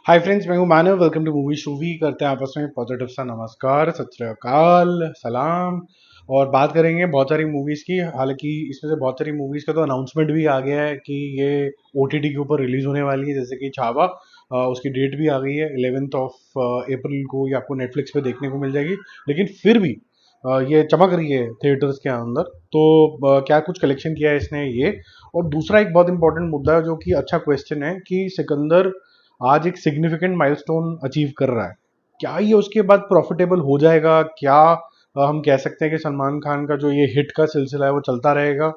हाय friends, मैं हूं Manav. Welcome to movie shoovy. करते हैं आपस में पॉजिटिव सा नमस्कार, सत श्री अकाल, सलाम। और बात करेंगे बहुत सारी मूवीज़ की। हालांकि इसमें से बहुत सारी मूवीज़ का तो अनाउंसमेंट भी आ गया है कि ये ओटीटी के ऊपर रिलीज होने वाली है, जैसे कि छावा। उसकी डेट भी आ गई है 11th ऑफ अप्रैल को। ये आपको नेटफ्लिक्स पे देखने को मिल जाएगी। लेकिन फिर भी ये चमक रही है थिएटर्स के अंदर। तो क्या कुछ कलेक्शन किया है इसने ये। और दूसरा एक बहुत इंपॉर्टेंट मुद्दा है जो कि अच्छा क्वेश्चन है कि सिकंदर आज एक सिग्निफिकेंट माइलस्टोन अचीव कर रहा है। क्या ये उसके बाद प्रॉफिटेबल हो जाएगा? क्या हम कह सकते हैं कि सलमान खान का जो ये हिट का सिलसिला है वो चलता रहेगा?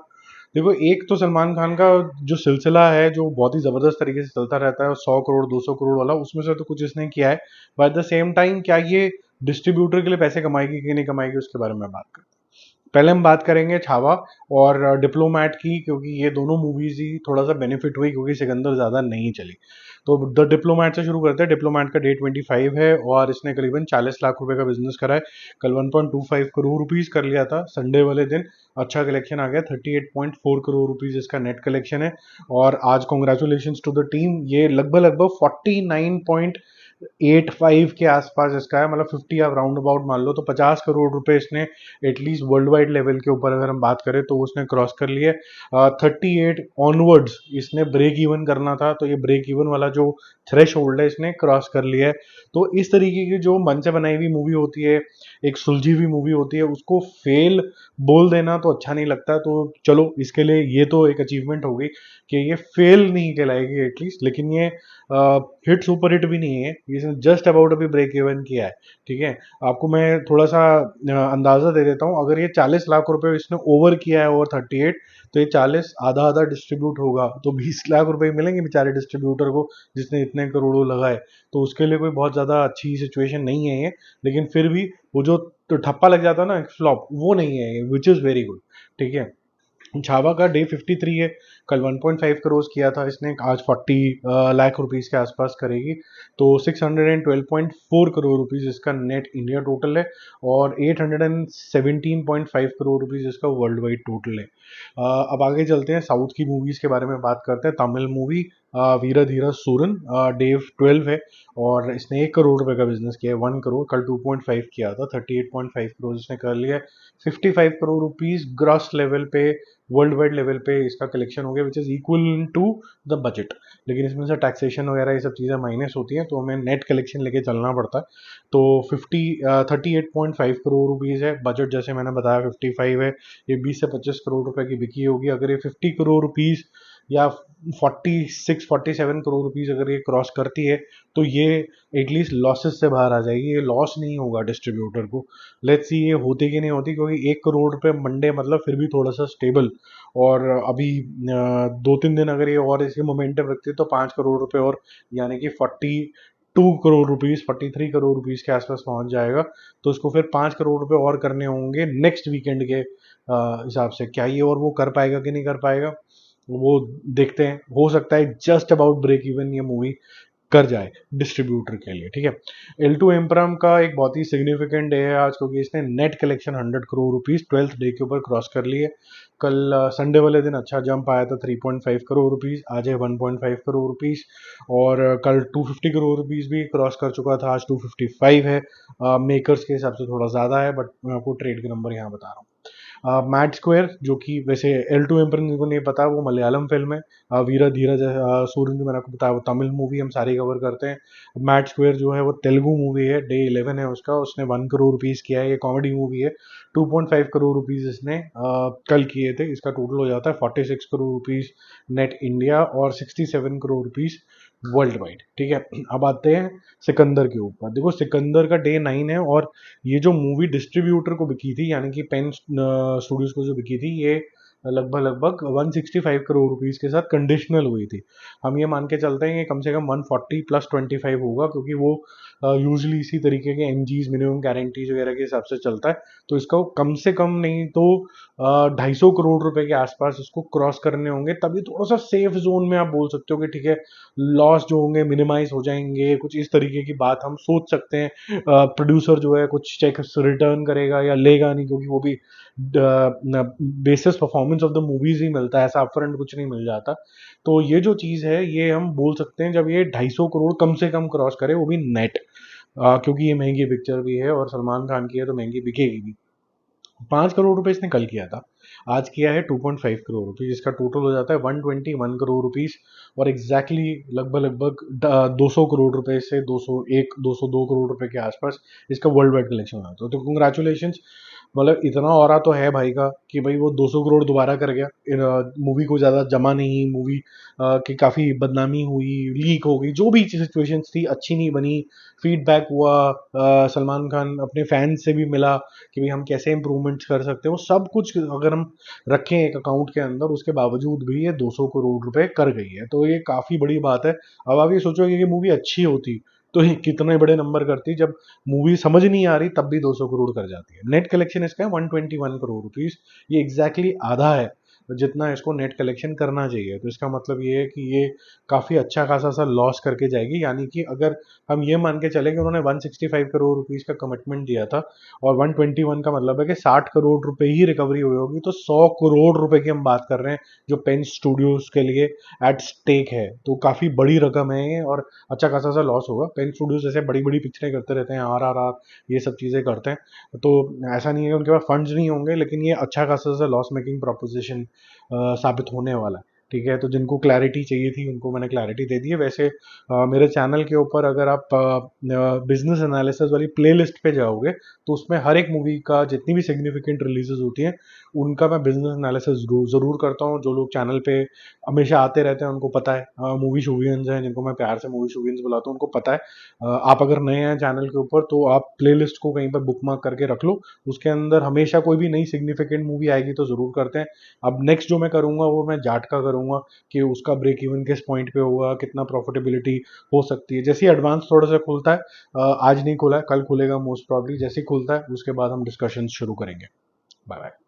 देखो, एक तो सलमान खान का जो सिलसिला है जो बहुत ही जबरदस्त तरीके से चलता रहता है, 100 करोड़ 200 करोड़ वाला, उसमें से तो कुछ इसने किया है। But at the same time क्या ये डिस्ट्रीब्यूटर के लिए पैसे कमाएगी कि नहीं कमाएगी, उसके बारे में बात करते हैं। पहले हम बात करेंगे छावा और डिप्लोमैट की, क्योंकि ये दोनों मूवीज ही थोड़ा सा बेनिफिट हुई क्योंकि सिकंदर ज़्यादा नहीं चली। तो द डिप्लोमैट से शुरू करते हैं। डिप्लोमैट का डे 25 है और इसने करीबन 40 लाख रुपए का बिजनेस करा है। कल 1.25 करोड़ रुपीज कर लिया था संडे वाले दिन। अच्छा कलेक्शन आ गया, 38.4 करोड़ रुपीज इसका नेट कलेक्शन है। और आज कॉन्ग्रेचुलेशन टू द टीम। ये लगभग लगभग 49.85 के आसपास इसका है, मतलब 50 आप राउंड अबाउट मान लो, तो 50 करोड़ रुपए इसने एटलीस्ट वर्ल्ड वाइड लेवल के ऊपर अगर हम बात करें तो उसने क्रॉस कर लिए। 38 ऑनवर्ड्स इसने ब्रेक इवन करना था, तो ये ब्रेक इवन वाला जो थ्रेश होल्ड है इसने क्रॉस कर लिया है। तो इस तरीके की जो मन से बनाई हुई मूवी होती है, एक सुलझी हुई मूवी होती है, उसको फेल बोल देना तो अच्छा नहीं लगता। तो चलो, इसके लिए ये तो एक अचीवमेंट होगी कि ये फेल नहीं कहलाएगी एटलीस्ट। लेकिन ये हिट सुपर हिट भी नहीं है, ये जस्ट अबाउट अभी ब्रेक इवन किया है। ठीक है, आपको मैं थोड़ा सा अंदाजा दे देता हूँ। अगर ये 40 लाख रुपए इसने ओवर किया है, ओवर 38, तो ये 40 आधा आधा डिस्ट्रीब्यूट होगा तो 20 लाख रुपए मिलेंगे बेचारे डिस्ट्रीब्यूटर को, जिसने इतने करोड़ों लगाए। तो उसके लिए कोई बहुत ज्यादा अच्छी सिचुएशन नहीं है ये। लेकिन फिर भी वो जो तो ठप्पा लग जाता है ना, फ्लॉप, वो नहीं है, विच इज वेरी गुड। ठीक है, छावा का डे 53 है। कल 1.5 करोड़ किया था इसने, आज 40 लाख रुपीस के आसपास करेगी। तो 612.4 करोड़ रुपीस इसका नेट इंडिया टोटल है। और 817.5 करोड़ रुपीस इसका वर्ल्ड वाइड टोटल है। अब आगे चलते हैं, साउथ की मूवीज के बारे में बात करते हैं। तमिल मूवी वीरा धीरा सूरन, डे 12 है। और इसने 1 करोड़ रुपए का बिजनेस किया है, 1 करोड़। कल 2.5 किया था, 38.5 करोड़ इसने कर लिया है। 55 करोड़ रुपीज ग्रॉस लेवल पे, वर्ल्ड वाइड लेवल पे इसका कलेक्शन हो गया, which is equal to the budget. लेकिन इसमें से टैक्सेशन वगैरह ये सब चीज़ें माइनस होती हैं, तो हमें नेट कलेक्शन लेके चलना पड़ता है। तो 38.5 करोड़ रुपीज़ है। बजट जैसे मैंने बताया 55 है। ये 20 से 25 करोड़ रुपए की बिकी होगी। अगर ये 50 करोड़ रुपीज़ या 46-47 करोड़ रुपीज़ अगर ये क्रॉस करती है, तो ये एटलीस्ट लॉसेस से बाहर आ जाएगी। ये लॉस नहीं होगा डिस्ट्रीब्यूटर को। लेट्स सी ये होती कि नहीं होती, क्योंकि 1 करोड़ रुपए मंडे मतलब फिर भी थोड़ा सा स्टेबल। और अभी 2-3 दिन अगर ये और इसी मोमेंटम रखती है तो 5 करोड़ रुपए और, यानी कि 42 करोड़ रुपीज, 43 करोड़ रुपीज के आसपास पहुंच जाएगा। तो इसको फिर 5 करोड़ रुपए और करने होंगे नेक्स्ट वीकेंड के हिसाब से। क्या ये और वो कर पाएगा कि नहीं कर पाएगा, वो देखते हैं। हो सकता है जस्ट अबाउट ब्रेक इवन ये मूवी कर जाए डिस्ट्रीब्यूटर के लिए। ठीक है, L2 एम्परम का एक बहुत ही सिग्निफिकेंट डे है आज, क्योंकि इसने net collection 100 crore rupees 12th day के ऊपर क्रॉस कर लिए। कल संडे वाले दिन अच्छा जंप आया था, 3.5 करोड़ रुपीज। आज है 1.5 करोड़ रुपीज। और कल 250 करोड़ रुपीज भी क्रॉस कर चुका था, आज 255 है। मेकर्स के हिसाब से थोड़ा ज़्यादा है, बट मैं आपको ट्रेड के नंबर यहाँ बता रहा हूँ। मैड स्क्वायर, जो कि वैसे L2 एम्पर को नहीं पता, वो मलयालम फिल्म है। वीरा धीरज सूरन जो मैंने आपको बताया वो तमिल मूवी हम सारी कवर करते हैं। मैड स्क्वायर जो है वो तेलुगु मूवी है, डे 11 है उसका। उसने 1 करोड़ रुपीज़ किया है। ये कॉमेडी मूवी है। 2.5 करोड़ रुपीज़ इसने कल किए थे। इसका टोटल हो जाता है 46 करोड़ रुपीज़ नेट इंडिया और 67 करोड़ रुपीज़ वर्ल्ड वाइड। ठीक है, अब आते हैं सिकंदर के ऊपर। देखो, सिकंदर का डे 9 है। और ये जो मूवी डिस्ट्रीब्यूटर को बिकी थी, यानी कि पेन स्टूडियोज को जो बिकी थी, ये लगभग लगभग 165 करोड़ रुपीस के साथ कंडीशनल हुई थी। हम ये मान के चलते हैं कि कम से कम 140 प्लस 25 होगा, क्योंकि वो यूजली इसी तरीके के एमजीज, मिनिमम गारंटीज वगैरह के हिसाब से चलता है। तो इसका कम से कम नहीं तो 250 करोड़ रुपए के आसपास इसको क्रॉस करने होंगे, तभी थोड़ा सा सेफ जोन में आप बोल सकते हो कि ठीक है, लॉस जो होंगे मिनिमाइज हो जाएंगे। कुछ इस तरीके की बात हम सोच सकते हैं। प्रोड्यूसर जो है कुछ चेक रिटर्न करेगा या लेगा नहीं, क्योंकि वो भी basis performance performance of the movies ही मिलता है, ऐसा अपफ्रंट कुछ नहीं मिल जाता। तो ये जो चीज़ है ये हम बोल सकते हैं जब ये 250 करोड़ कम से कम क्रॉस करे, वो भी नेट, क्योंकि ये महंगी पिक्चर भी है और सलमान खान की है तो महंगी बिकेगी भी। 5 करोड़ रुपए इसने कल किया था, आज किया है 2.5 करोड़ रुपीज, इसका टोटल हो जाता है 121 करोड़ रुपीज। और एग्जैक्टली लगभग लगभग 200 करोड़ रुपए से 201 202 करोड़ रुपए के आसपास इसका वर्ल्ड वाइड कलेक्शन हुआ था। तो कंग्रेचुलेशन, मतलब इतना और तो है भाई का कि भाई वो 200 करोड़ दोबारा कर गया। मूवी को ज़्यादा जमा नहीं, मूवी की काफ़ी बदनामी हुई, लीक हो गई, जो भी सिचुएशंस थी अच्छी नहीं बनी, फीडबैक हुआ, सलमान खान अपने फैंस से भी मिला कि भाई हम कैसे इंप्रूवमेंट्स कर सकते हैं, वो सब कुछ अगर हम रखें एक अकाउंट के अंदर, उसके बावजूद भी ये 200 करोड़ रुपए कर गई है, तो ये काफ़ी बड़ी बात है। अब आप ये सोचो कि ये मूवी अच्छी होती तो ये कितने बड़े नंबर करती, जब मूवी समझ नहीं आ रही तब भी 200 करोड़ कर जाती है। नेट कलेक्शन इसका है 121 करोड़ रुपीज, ये एग्जैक्टली आधा है जितना इसको नेट कलेक्शन करना चाहिए। तो इसका मतलब ये है कि ये काफ़ी अच्छा खासा सा लॉस करके जाएगी, यानी कि अगर हम ये मान के चले कि उन्होंने 165 करोड़ रुपीज़ का कमिटमेंट दिया था और 121 का मतलब है कि 60 करोड़ रुपए ही रिकवरी हुई होगी, तो 100 करोड़ रुपए की हम बात कर रहे हैं जो पेन स्टूडियोज के लिए एट स्टेक है। तो काफ़ी बड़ी रकम है ये, और अच्छा खासा सा लॉस होगा। पेन स्टूडियोज जैसे बड़ी बड़ी पिक्चरें करते रहते हैं, RRR, ये सब चीज़ें करते हैं, तो ऐसा नहीं है कि उनके पास फंड्स नहीं होंगे, लेकिन ये अच्छा खासा सा लॉस मेकिंग प्रोपोजिशन साबित होने वाला है। ठीक है, तो जिनको क्लैरिटी चाहिए थी उनको मैंने क्लैरिटी दे दी है। वैसे मेरे चैनल के ऊपर अगर आप बिजनेस एनालिसिस वाली प्लेलिस्ट पे जाओगे तो उसमें हर एक मूवी का जितनी भी सिग्निफिकेंट रिलीजेस होती हैं उनका मैं बिजनेस एनालिसिस ज़रूर करता हूँ। जो लोग चैनल पे हमेशा आते रहते हैं उनको पता है, मूवी शूवियंस हैं जिनको मैं प्यार से मूवी शूवियंस बुलाता हूँ, उनको पता है। आप अगर नए हैं चैनल के ऊपर तो आप प्लेलिस्ट को कहीं पर बुकमार्क करके रख लो, उसके अंदर हमेशा कोई भी नई सिग्निफिकेंट मूवी आएगी तो ज़रूर करते हैं। अब नेक्स्ट जो मैं करूँगा वो मैं जाट का करूँगा कि उसका ब्रेक इवन किस पॉइंट पे होगा, कितना प्रॉफिटेबिलिटी हो सकती है। जैसे ही एडवांस थोड़ा सा खुलता है, आज नहीं खुला है, कल खुलेगा मोस्ट प्रॉब्ली, जैसे ही खुलता है उसके बाद हम डिस्कशन शुरू करेंगे। Bye bye.